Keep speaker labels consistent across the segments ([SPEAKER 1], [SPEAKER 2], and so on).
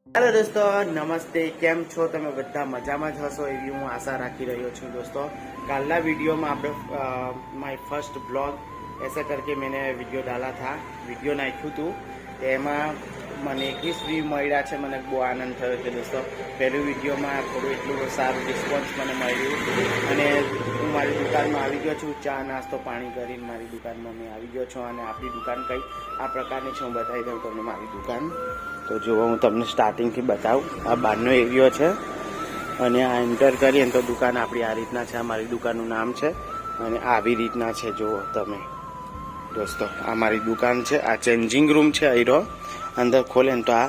[SPEAKER 1] hello दोस्तों नमस्ते केम छो તમે બધા મજામાં જ હશો એવી હું આશા રાખી રહ્યો છું दोस्तों કાલના वीडियोમાં આપણે माय फर्स्ट ब्लॉग ऐसे करके मैंने वीडियो डाला था वीडियो નાખ્યું હતું તેમાં મને 21 વ્યૂ મળ્યા છે મને બહુ આનંદ થયો છે दोस्तों પહેલું વીડિયોમાં થોડું એટલું સારું રિસ્પોન્સ મને મળ્યું અને હું મારી દુકાનમાં આવી ગયો છું ચા નાસ્તો પાણી કરીને મારી દુકાનમાં મેં આવી ગયો છું અને આપણી દુકાન કઈ આ પ્રકારની છે હું બતાવી દઉં તમને મારી દુકાન તો જો હું તમને સ્ટાર્ટિંગથી બતાવું આ બહારનો એરિયો છે અને આ એન્ટર કરીએ તો દુકાન આપણી આ રીતના છે આ મારી દુકાનનું નામ છે અને આવી રીતના છે જુઓ તમે દોસ્તો આ મારી દુકાન છે આ ચેન્જિંગ રૂમ છે અહીંનો અંદર ખોલે ને તો આ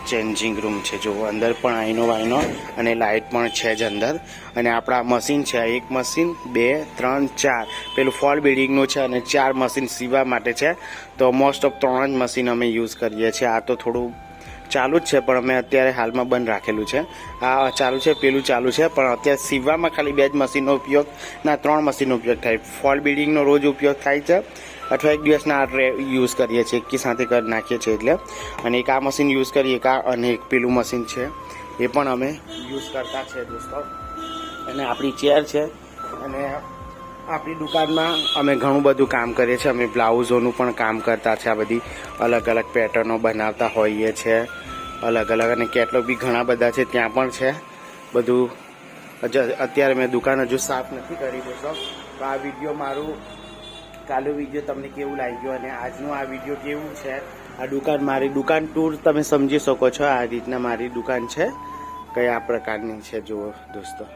[SPEAKER 1] ચેન્જિંગ રૂમ છે જુઓ અંદર પણ આઈનો વાઈનો અને લાઇટ પણ છે જ અંદર અને આપણા મશીન છે એક મશીન 2 3 4 પેલું ફોલ બિલ્ડિંગનું છે અને 4 મશીન સીવા માટે છે તો મોસ્ટ ઓફ 3 જ મશીન અમે યુઝ કરીએ છીએ આ તો થોડું ચાલુ જ છે પણ અમે અત્યારે હાલમાં બંધ રાખેલું છે આ ચાલુ છે પેલું ચાલુ છે પણ અત્યારે સીવામાં ખાલી 2 જ મશીનનો ઉપયોગ ના 3 મશીનનો ઉપયોગ થાય ફોલ બિલ્ડિંગનો રોજ ઉપયોગ થાય છે અથવા એક દિવસના યુઝ કરીએ છીએ એકી સાથે કરી નાખીએ છીએ એટલે અને એક આ મશીન યુઝ કરીએ અને એક પેલું મશીન છે એ પણ અમે યુઝ કરતા છે દોસ્તો અને આપણી ચેર છે અને આપણી દુકાનમાં અમે ઘણું બધું કામ કરીએ છીએ અમે બ્લાઉઝોનું પણ કામ કરતા છે આ બધી અલગ અલગ પેટર્નો બનાવતા હોઈએ છીએ અલગ અલગ અને કેટલોગ બી ઘણા બધા છે ત્યાં પણ છે બધું અત્યારે મેં દુકાન હજુ સાફ નથી કરી દોસ્તો તો આ વિડીયો મારું કાલનો વિડીયો તમને કેવું લાગ્યું અને આજનું આ વિડીયો કેવું છે આ દુકાન મારી દુકાન ટૂર તમે સમજી શકો છો આ રીતના મારી દુકાન છે કયા પ્રકારની છે જુઓ દોસ્તો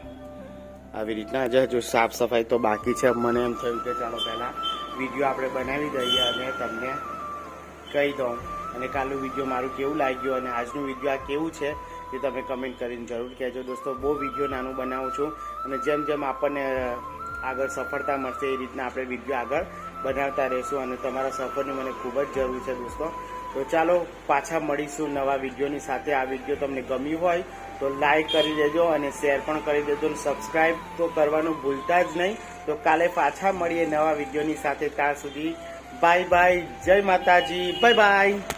[SPEAKER 1] આવી રીતના હજુ સાફ સફાઈ તો બાકી છે મને એમ થયું કે ચાલો પહેલાં વિડીયો આપણે બનાવી દઈએ અને તમને કહી દઉં અને કાલનું વિડીયો મારું કેવું લાગ્યું અને આજનું વિડીયો આ કેવું છે એ તમે કમેન્ટ કરીને જરૂર કહેજો દોસ્તો બહુ વિડીયો નાનું બનાવું છું અને જેમ જેમ આપણને આગળ સફળતા મળશે એ રીતના આપણે વિડીયો આગળ બનાવતા રહીશું અને તમારા સપોર્ટની મને ખૂબ જ જરૂર છે દોસ્તો તો ચાલો પાછા મળીશું નવા વિડીયોની સાથે આ વિડીયો તમને ગમ્યું હોય તો લાઈક કરી દેજો અને શેર પણ કરી દેજો અને સબસ્ક્રાઈબ તો કરવાનું ભૂલતા જ નહીં તો કાલે પાછા મળીએ નવા વિડીયોની સાથે ત્યાં સુધી બાય બાય જય માતાજી બાય બાય